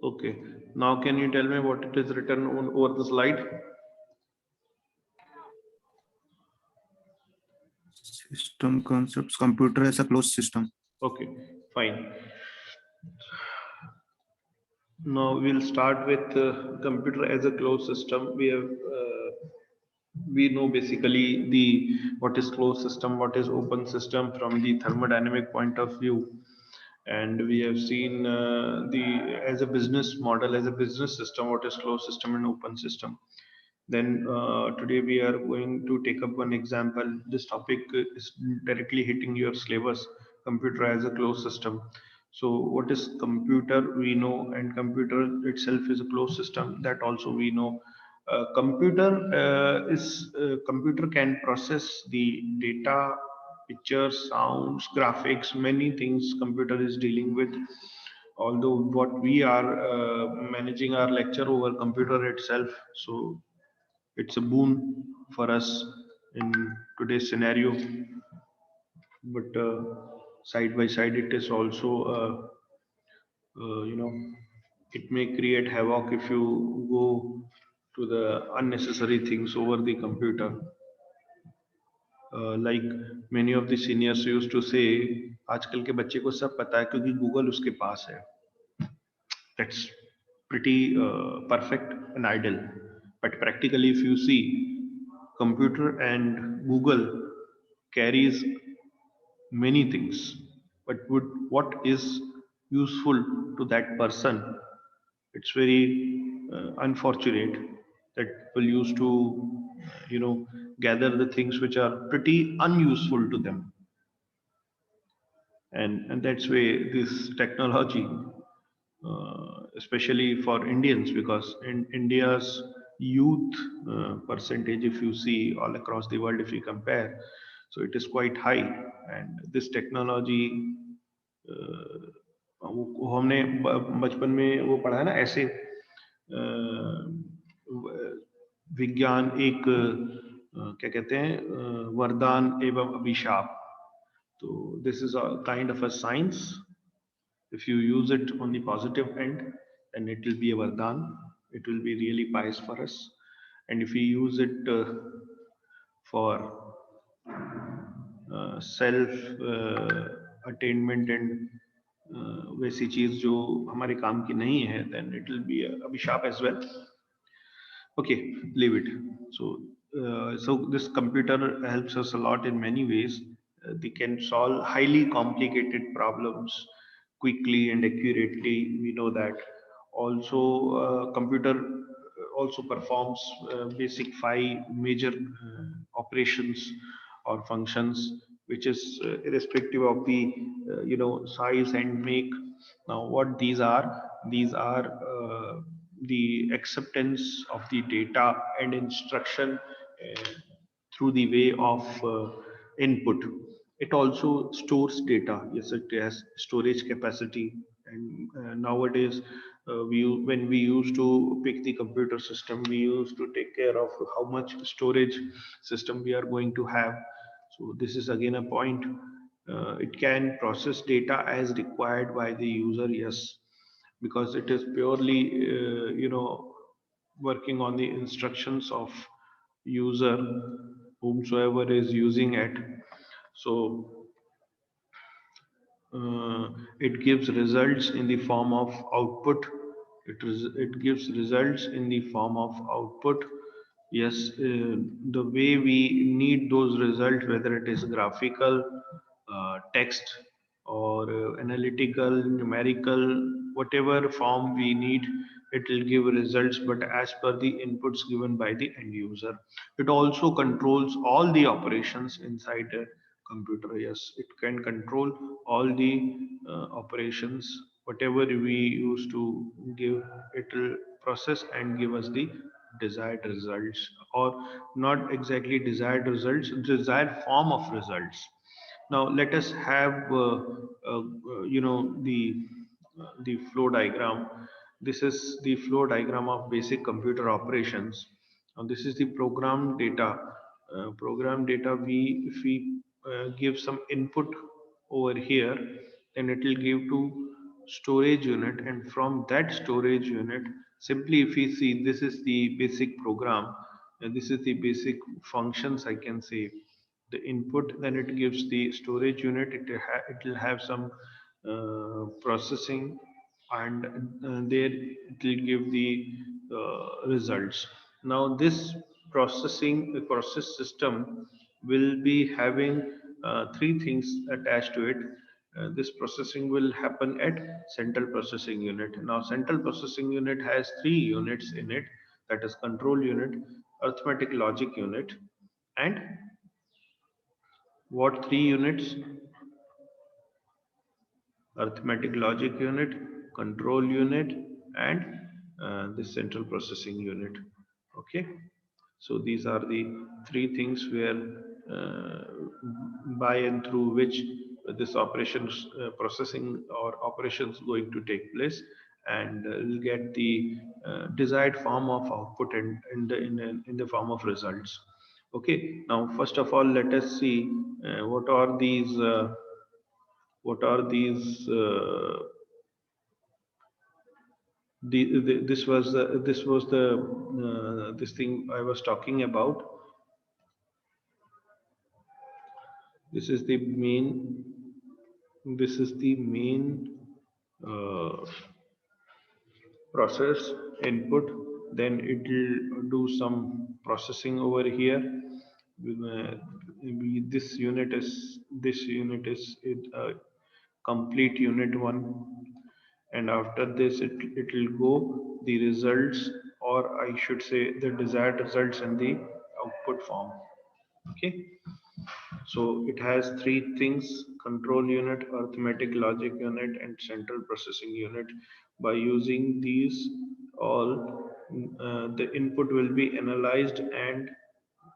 Okay, now can you tell me what it is written on over the slide? System concepts, computer as a closed system. Okay, fine. Now we'll start with computer as a closed system. We know basically the what is closed system, what is open system from the thermodynamic point of view, and we have seen the as a business model, as a business system, what is closed system and open system. Then today we are going to take up one example. This topic is directly hitting your syllabus, computer as a closed system. So what is computer we know, and computer itself is a closed system, that also we know. Computer can process the data, pictures, sounds, graphics, many things computer is dealing with. Although what we are managing our lecture over computer itself, so it's a boon for us in today's scenario. But side by side, it is also, you know, it may create havoc if you go to the unnecessary things over the computer. Like many of the seniors used to say, आजकल के बच्चे को सब पता है क्योंकि Google उसके पास है. That's pretty perfect and ideal. But practically, if you see, computer and Google carries many things. But what is useful to that person? It's very unfortunate that people used to, gather the things which are pretty unuseful to them, and that's why this technology, especially for Indians, because in India's youth percentage, if you see all across the world, if you compare, so it is quite high. And this technology, वो हमने बचपन में वो पढ़ा है ना ऐसे, विज्ञान एक क्या कहते हैं, वरदान एवं अभिशाप. So this is a kind of a science. If you use it on the positive end, then it will be a vardhan. It will be really pious for us. And if we use it for self attainment and वैसी चीज जो हमारे काम की नहीं है, then it will be a abhishap as well. Okay, leave it. So this computer helps us a lot in many ways. They can solve highly complicated problems quickly and accurately. We know that. Also, computer also performs basic 5 major operations or functions, which is irrespective of the size and make. Now, what these are? These are the acceptance of the data and instruction through the way of input. It also stores data. Yes, it has storage capacity. And nowadays, when we used to pick the computer system, we used to take care of how much storage system we are going to have. So this is again a point. It can process data as required by the user. Yes, because it is purely working on the instructions of user, whomsoever is using it. So it gives results in the form of output. It gives results in the form of output. Yes, the way we need those results, whether it is graphical, text, or analytical, numerical, whatever form we need, it will give results, but as per the inputs given by the end user. It also controls all the operations inside a computer. Yes, it can control all the operations, whatever we use to give, it will process and give us the desired results, or not exactly desired results, desired form of results. Now let us have the flow diagram. This is the flow diagram of basic computer operations. Now this is the program data. Program data. We If we give some input over here, then it will give to storage unit, and from that storage unit, simply if we see, this is the basic program, and this is the basic functions, I can say. The input, then it gives the storage unit, it will have some processing, and there it will give the results. Now this process system will be having three things attached to it. This processing will happen at central processing unit. Now central processing unit has three units in it, that is control unit, arithmetic logic unit, and what three units? Arithmetic logic unit, control unit, and the central processing unit. Okay, so these are the three things where uh, by and through which this operations processing or operations going to take place, and will get the desired form of output and in the form of results. Okay, now first of all, let us see what are these this was the this thing I was talking about. This is the main, this is the main process input, then it will do some processing over here. Uh, this unit is complete unit one, and after this it will go the results, or I should say the desired results in the output form. Okay, so it has three things: control unit, arithmetic logic unit, and central processing unit. By using these all, the input will be analyzed and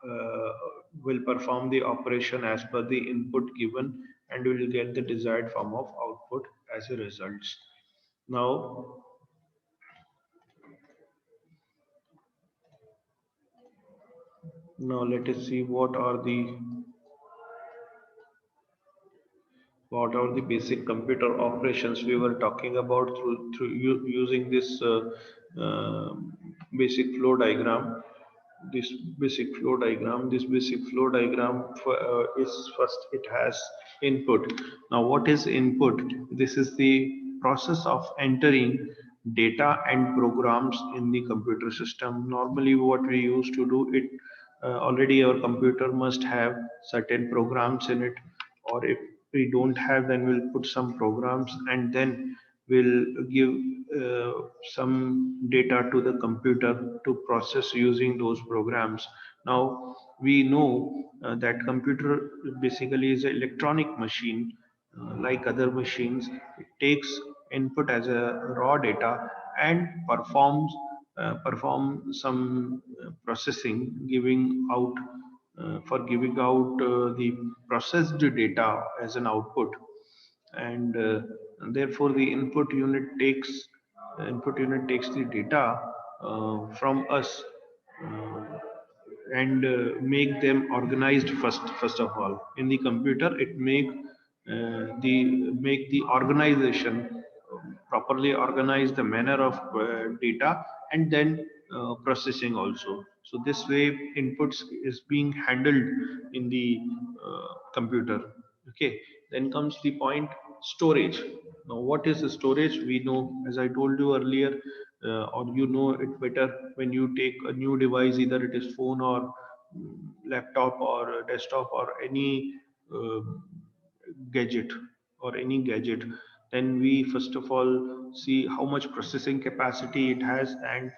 uh, will perform the operation as per the input given, and we will get the desired form of output as a result. Now, now let us see what are the basic computer operations we were talking about using this uh, basic flow diagram. This basic flow diagram, is first, it has input. Now what is input? This is the process of entering data and programs in the computer system. Normally what we used to do it, already our computer must have certain programs in it, or if we don't have, then we'll put some programs, and then we'll give some data to the computer to process using those programs. Now we know that computer basically is an electronic machine, like other machines. It takes input as a raw data and perform some processing, giving out giving out the processed data as an output, and therefore the input unit takes the data from us, uh, and make them organized first of all in the computer. It make the organization, properly organize the manner of data, and then processing also. So this way inputs is being handled in the computer. Okay, then comes the point, storage. Now what is the storage? We know, as I told you earlier, or you know it better, when you take a new device, either it is phone or laptop or desktop or any uh, gadget any gadget, then we first of all see how much processing capacity it has and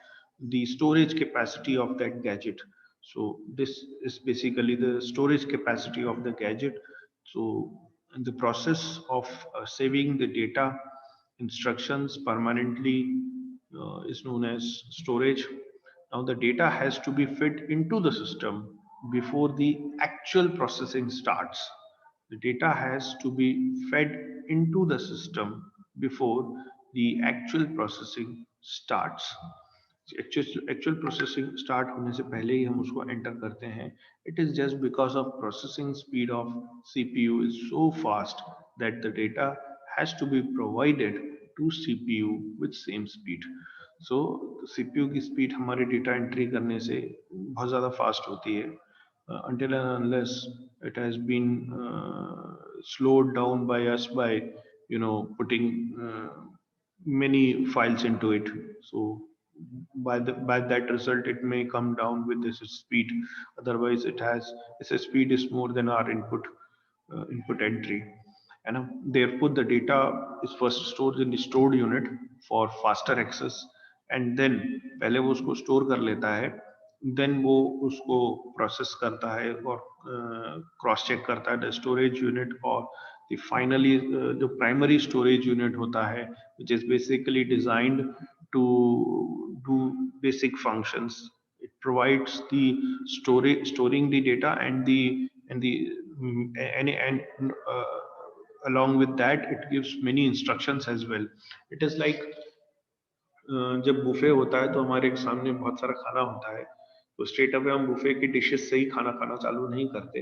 the storage capacity of that gadget. So this is basically the storage capacity of the gadget. So in the process of saving the data instructions permanently is known as storage. Now the data has to be fed into the system before the actual processing starts. The data has to be fed into the system before the actual processing starts. Actual processing start होने से पहले ही हम उसको enter करते हैं. It is just because of processing speed of CPU is so fast that the data has to be provided to CPU with same speed. So CPU की speed हमारे data entry करने से बहुत ज़्यादा fast होती है, until and unless it has been slowed down by us by putting many files into it. So by that result it may come down with this speed. Otherwise it has its speed is more than our input entry. And therefore the data is first stored in the stored unit for faster access, and then पहले वो उसको store कर लेता है, then वो उसको process करता है और cross check करता है the storage unit, और the finally जो primary storage unit होता है which is basically designed to do basic functions. It provides the storing the data and along with that it gives many instructions as well. It is like जब buffet होता है तो हमारे सामने बहुत सारा खाना होता है, तो स्ट्रेट अवे हम बुफे की डिशेस से ही खाना खाना चालू नहीं करते,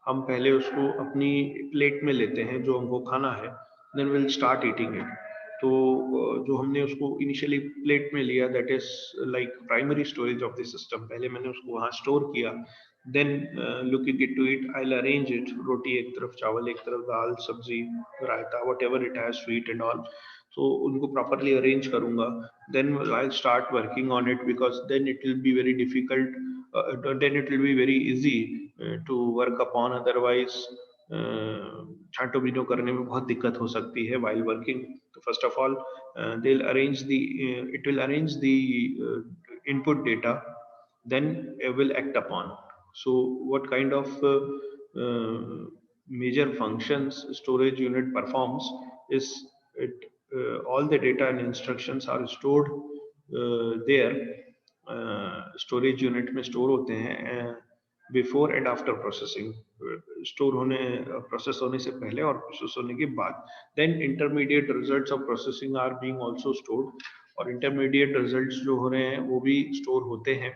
हम पहले उसको अपनी प्लेट में लेते हैं जो हमको खाना है, then will start eating it. तो जो हमने उसको इनिशियली प्लेट में लिया that is like primary storage of the system, पहले मैंने उसको वहाँ स्टोर किया, then looking it to it I will arrange it, रोटी एक तरफ, चावल एक तरफ, दाल सब्जी रायता whatever it has, sweet and all. So उनको properly arrange करूँगा, then I'll start working on it, because then it will be very difficult, then it will be very easy to work upon. Otherwise छांटो बीटो करने में बहुत दिक्कत हो सकती है while working. तो first of all they'll arrange the it will arrange the input data, then it will act upon. So what kind of major functions storage unit performs is it all the data and instructions are stored there, storage unit में store होते हैं before and after processing, store होने process होने से पहले और process होने के बाद. Then intermediate results of processing are being also stored, और intermediate results जो हो रहे हैं वो भी store होते हैं.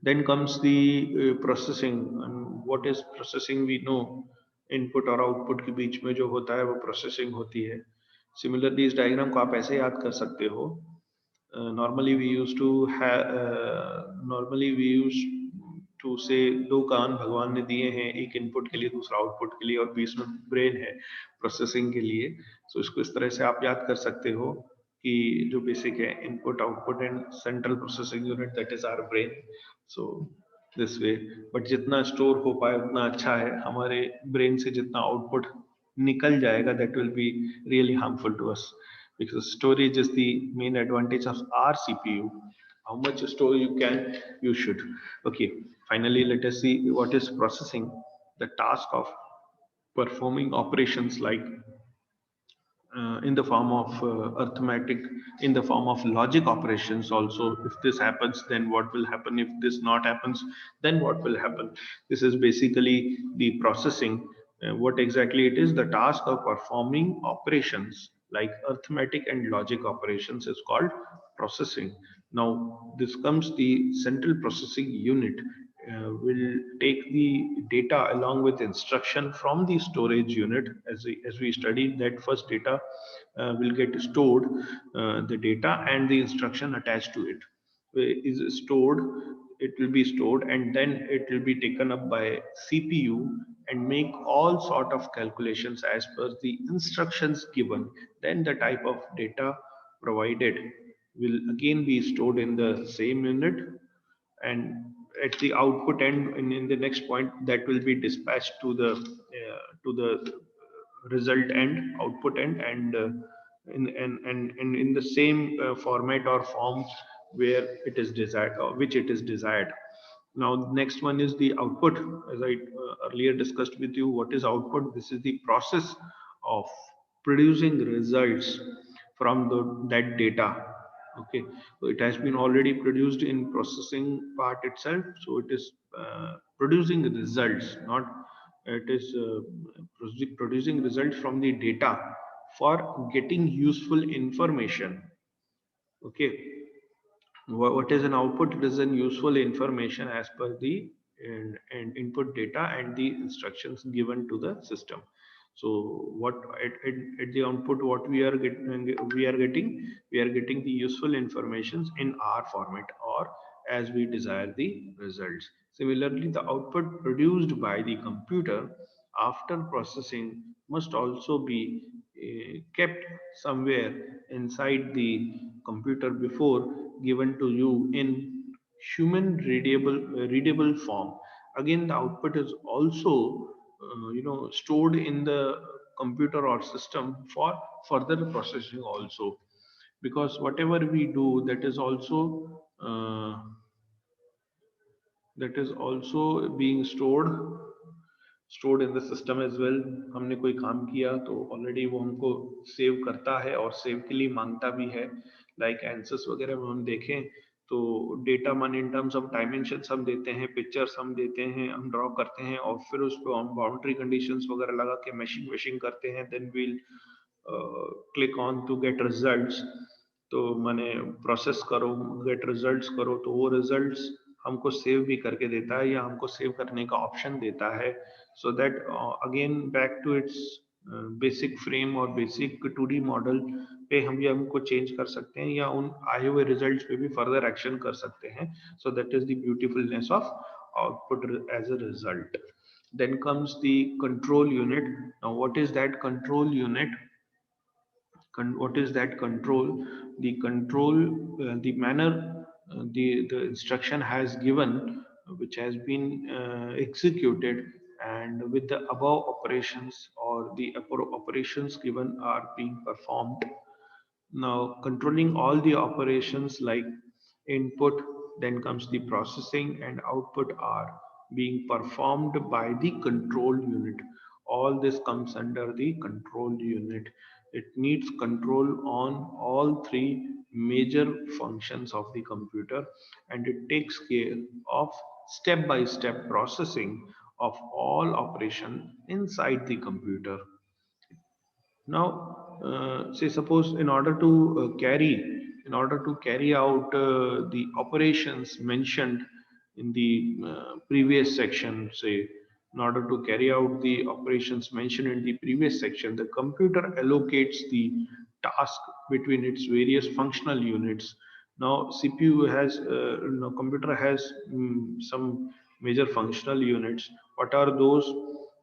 Then comes the processing, and what is processing we know, input और output के बीच में जो होता है वो processing होती है. Similarly इस diagram को आप ऐसे याद कर सकते हो. Normally we used to say दो कान भगवान ने दिए हैं, एक इनपुट के लिए दूसरा आउटपुट के लिए, और बीच में ब्रेन है प्रोसेसिंग के लिए. So इसको इस तरह से आप याद कर सकते हो कि जो बेसिक है input output and central processing unit that is our brain. So this way, but जितना स्टोर हो पाए उतना अच्छा है. हमारे ब्रेन से जितना आउटपुट निकल जाएगा that will be really harmful to us, because storage is the main advantage of our CPU. How much store you should. Okay, finally let us see what is processing. The task of performing operations like in the form of arithmetic, in the form of logic operations also. If this happens, then what will happen? If this not happens, then what will happen? This is basically the processing. What exactly it is? The task of performing operations like arithmetic and logic operations is called processing. Now this comes the central processing unit will take the data along with instruction from the storage unit. As we studied that first data will get stored, the data and the instruction attached to it is stored. It will be stored and then it will be taken up by CPU and make all sort of calculations as per the instructions given. Then the type of data provided will again be stored in the same unit, and at the output end in the next point that will be dispatched to the result end, output end, and in the same format or form where it is desired or which it is desired. Now next one is the output. As I earlier discussed with you, what is output? This is the process of producing results from that data. Okay, so it has been already produced in processing part itself, so it is producing results, not it is producing results from the data for getting useful information. Okay, what is an output? It is an useful information as per the and input data and the instructions given to the system. So what at the output, what we are getting the useful informations in our format or as we desire the results. Similarly, the output produced by the computer after processing must also be kept somewhere inside the computer before given to you in human readable form. Again, the output is also stored in the computer or system for further processing also, because whatever we do, that is also being stored in the system as well. हमने कोई काम किया तो already वो हमको save करता है और सेव के लिए मांगता भी है. लाइक एंसर्स वगैरह में हम देखें तो डेटा मान इन टर्म्स ऑफ डायमेंशंस हम देते हैं, पिक्चर्स हम देते हैं, हम ड्रॉ करते हैं और फिर उस पर हम बाउंड्री कंडीशंस वगैरह लगा के मैशिंग करते हैं. Then will click on to get results. तो मैंने प्रोसेस करो, गेट रिजल्ट्स करो, तो वो रिजल्ट्स हमको सेव भी करके देता है या हमको सेव करने का ऑप्शन देता है. So that again back to its basic frame और बेसिक 2D मॉडल पे हम ये हमको चेंज कर सकते हैं या उन आए हुए रिजल्ट्स पे भी फर्दर एक्शन कर सकते हैं. So that is the beautifulness of output as a result. Then comes the control unit. Now what is that control unit? What is that control? The control, the manner the instruction has given, which has been executed, and with the above operations or the operations given are being performed. Now controlling all the operations like input, then comes the processing and output are being performed by the control unit. All this comes under the control unit. It needs control on all three major functions of the computer, and it takes care of step by step processing of all operation inside the computer. Now, say suppose in order to carry out the operations mentioned in the previous section, say in order to carry out the operations mentioned in the previous section, the computer allocates the task between its various functional units. Now, CPU has, computer has some major functional units. What are those?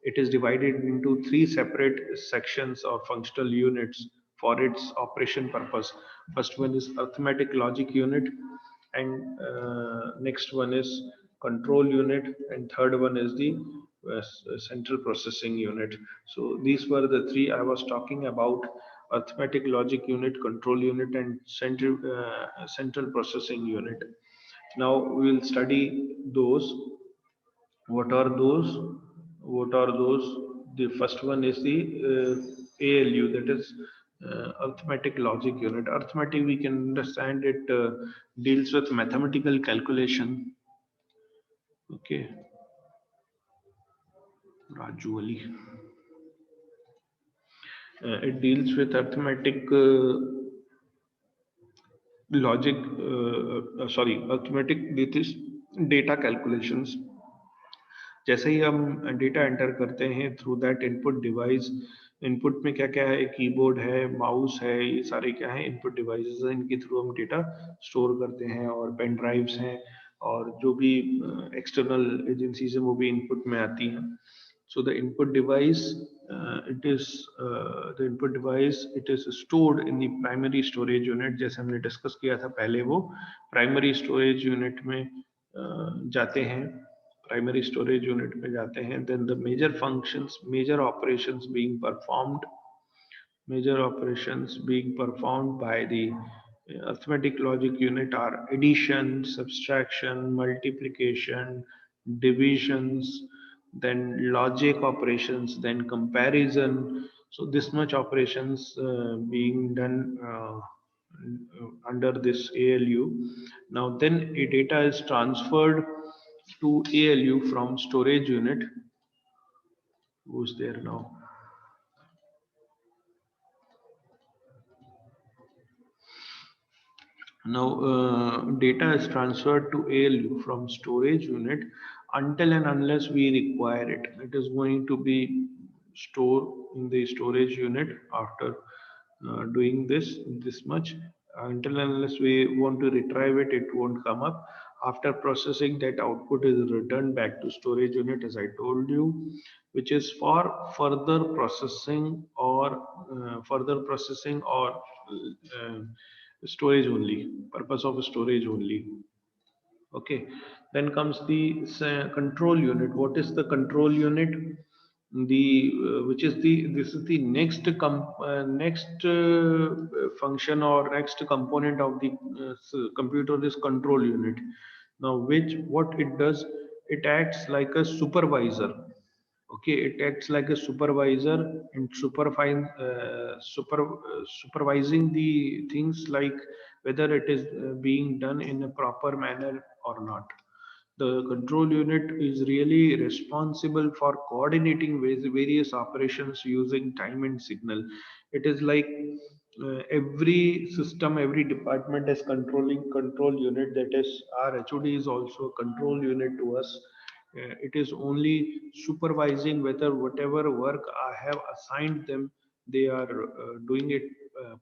It is divided into three separate sections or functional units for its operation purpose. First one is arithmetic logic unit, and next one is control unit, and third one is the central processing unit. So these were the three I was talking about: arithmetic logic unit, control unit, and central processing unit. Now we will study those. What are those? What are those? The first one is the ALU, that is arithmetic logic unit. Arithmetic, we can understand it deals with mathematical calculation. Okay, Raju Ali. It deals with arithmetic logic. Arithmetic. This is data calculations. जैसे ही हम data enter करते हैं through that input device, input में क्या क्या है, keyboard है, mouse है, ये सारे क्या है इनपुट डिवाइसेस हैं. इनके थ्रू हम डेटा स्टोर करते हैं, और पेन ड्राइव्स हैं, और जो भी एक्सटर्नल एजेंसीज हैं वो भी इनपुट में आती हैं. So the input device it is stored in the primary storage unit. जैसे हमने डिस्कस किया था पहले, वो प्राइमरी स्टोरेज यूनिट में जाते हैं, प्राइमरी स्टोरेज यूनिट में जाते हैं. Then the major functions, major operations being performed by the arithmetic logic unit are addition, subtraction, multiplication, divisions, then logic operations, then comparison. So this much operations being done under this ALU. Now then a data is transferred to ALU from storage unit. Who's there now? Now data is transferred to ALU from storage unit until and unless we require it. It is going to be store in the storage unit after doing this much. Until and unless we want to retrieve it, it won't come up. After processing, that output is returned back to storage unit, as I told you, which is for further processing or uh, storage only, purpose of storage only. Okay, then comes the control unit. What is the control unit? The which is the this is the next function or next component of the computer is control unit. Now, which what it does? It acts like a supervisor. Okay, it acts like a supervisor and supervising the things, like whether it is being done in a proper manner or not. The control unit is really responsible for coordinating various operations using time and signal. It is like every system, every department is controlling control unit. That is, our HOD is also a control unit to us. It is only supervising whether whatever work I have assigned them, they are doing it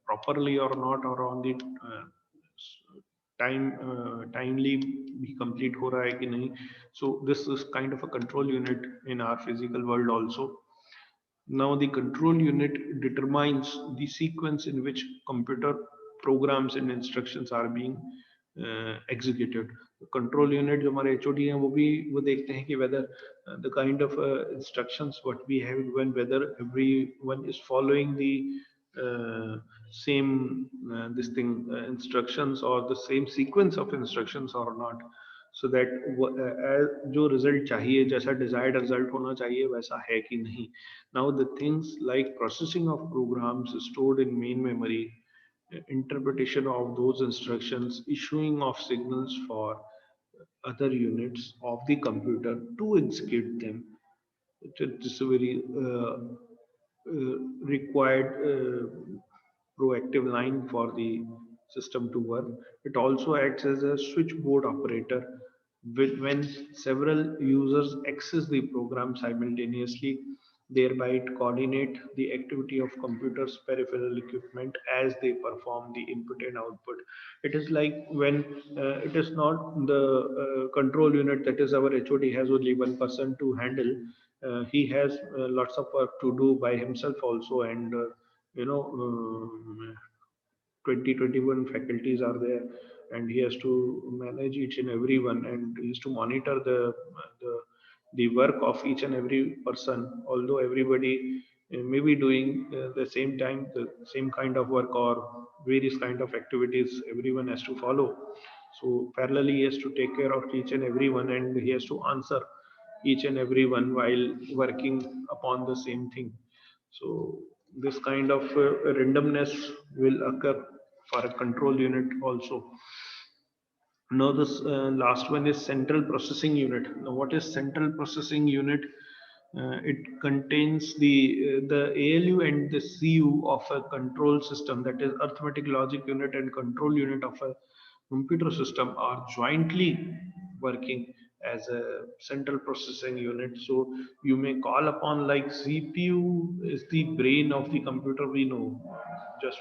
properly or not, or on the timely भी complete हो रहा है कि नहीं. So this is kind of a control unit in our physical world also. Now the control unit determines the sequence in which computer programs and instructions are being executed. Control unit जो हमारे HOD हैं वो देखते हैं कि whether the kind of instructions what we have given, whether everyone is following the same instructions or the same sequence of instructions or not, so that जो result चाहिए, जैसा desired result होना चाहिए वैसा है कि नहीं. Now the things like processing of programs stored in main memory, interpretation of those instructions, issuing of signals for other units of the computer to execute them. It is a very required proactive line for the system to work. It also acts as a switchboard operator when several users access the program simultaneously, thereby it coordinate the activity of computer's peripheral equipment as they perform the input and output. It is like when it is not the control unit, that is our HOD has only one person to handle. He has lots of work to do by himself also, and you know 20-21 faculties are there, and he has to manage each and every one, and he has to monitor the the work of each and every person, although everybody may be doing the same time the same kind of work or various kind of activities everyone has to follow. So parallelly he has to take care of each and every one, and he has to answer each and every one while working upon the same thing. So this kind of randomness will occur for a control unit also. Now this last one is central processing unit. Now what is central processing unit? It contains the ALU and the CU of a control system, that is arithmetic logic unit and control unit of a computer system are jointly working as a central processing unit. So you may call upon like CPU is the brain of the computer. We know just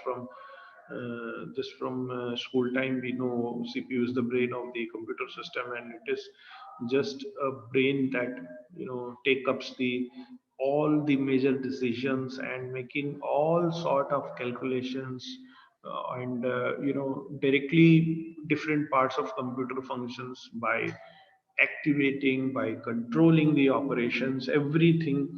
from school time, we know CPU is the brain of the computer system, and it is just a brain that take up the all the major decisions and making all sort of calculations, and directly different parts of computer functions by activating, by controlling the operations, everything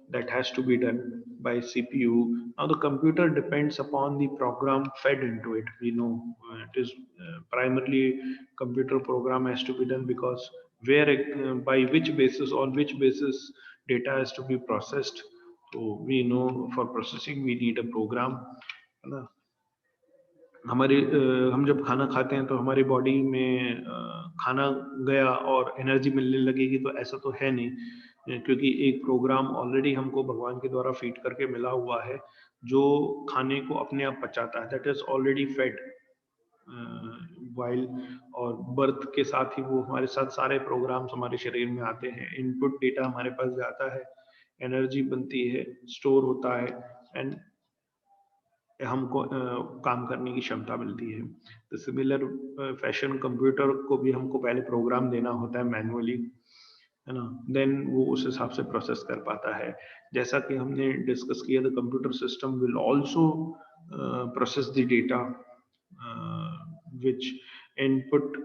that has to be done by CPU. Now the computer depends upon the program fed into it. We know it is primarily computer program has to be done, because where by which basis, on which basis data has to be processed. So we know for processing we need a program. है ना? हमारे हम जब खाना खाते हैं तो हमारी बॉडी में खाना गया और एनर्जी मिलने लगेगी, तो ऐसा तो है नहीं, क्योंकि एक प्रोग्राम ऑलरेडी हमको भगवान के द्वारा फीड करके मिला हुआ है जो खाने को अपने आप पचाता है. That is already fed while, और बर्थ के साथ ही वो हमारे साथ सारे प्रोग्राम्स हमारे शरीर में आते हैं, इनपुट डेटा हमारे पास जाता है, एनर्जी बनती है, स्टोर होता है एंड हमको काम करने की क्षमता मिलती है। तो सिमिलर फैशन कंप्यूटर को भी हमको पहले प्रोग्राम देना होता है मैन्युअली, है ना, देन वो उस हिसाब से प्रोसेस कर पाता है। जैसा कि हमने डिस्कस किया, the computer system will also process the data which input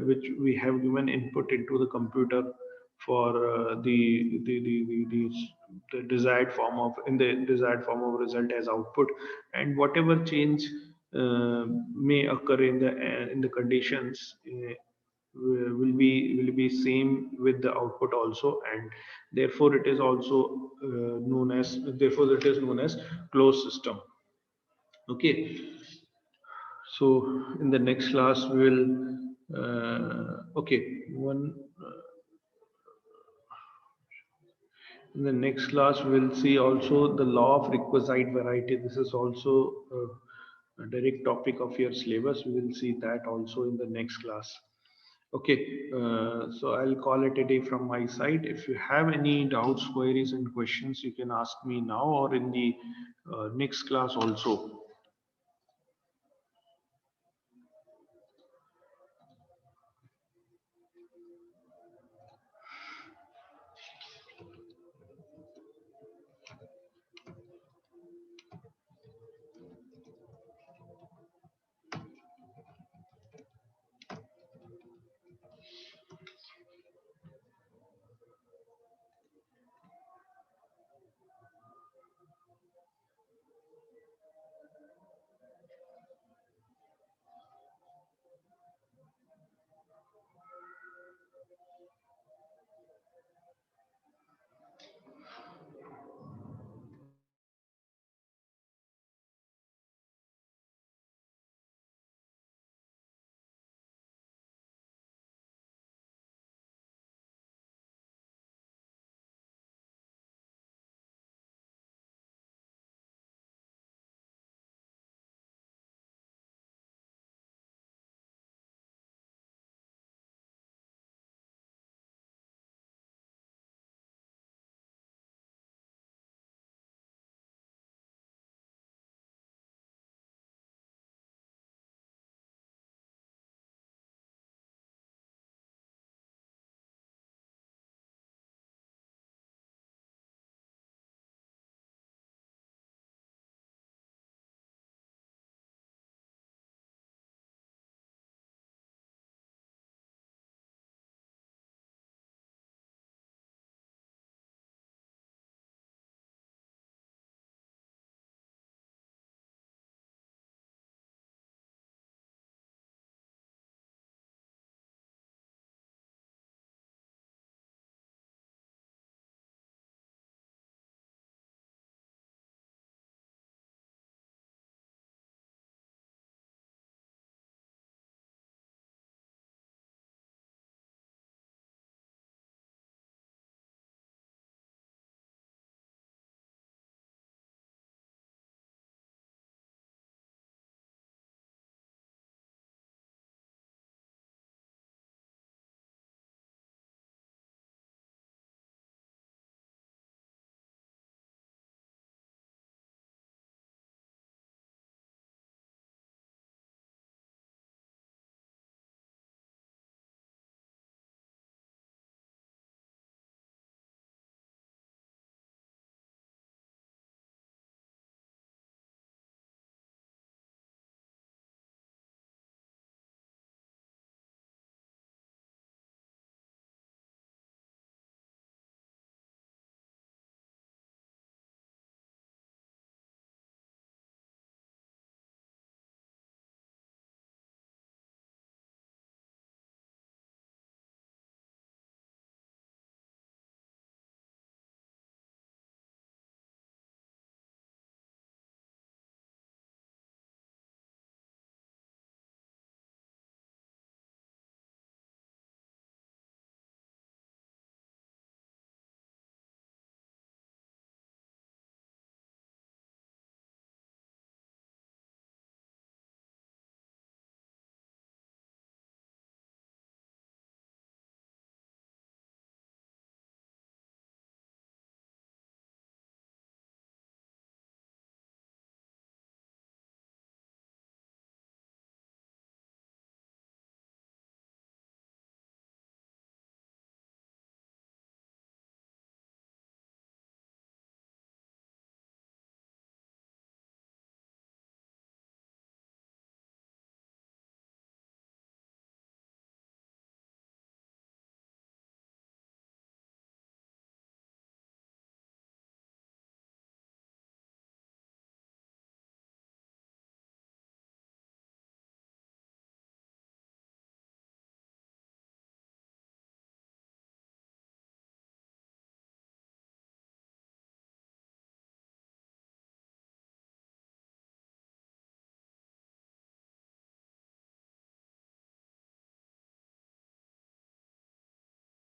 which we have given input into the computer for the desired form of in the desired form of result as output, and whatever change may occur in the conditions will be same with the output also, and therefore it is also therefore it is known as closed system. Okay, so in the next class we will okay one in the next class we'll see also the law of requisite variety. This is also a direct topic of your syllabus. We will see that also in the next class. Okay, so I'll call it a day from my side. If you have any doubts, queries, and questions, you can ask me now or in the next class also.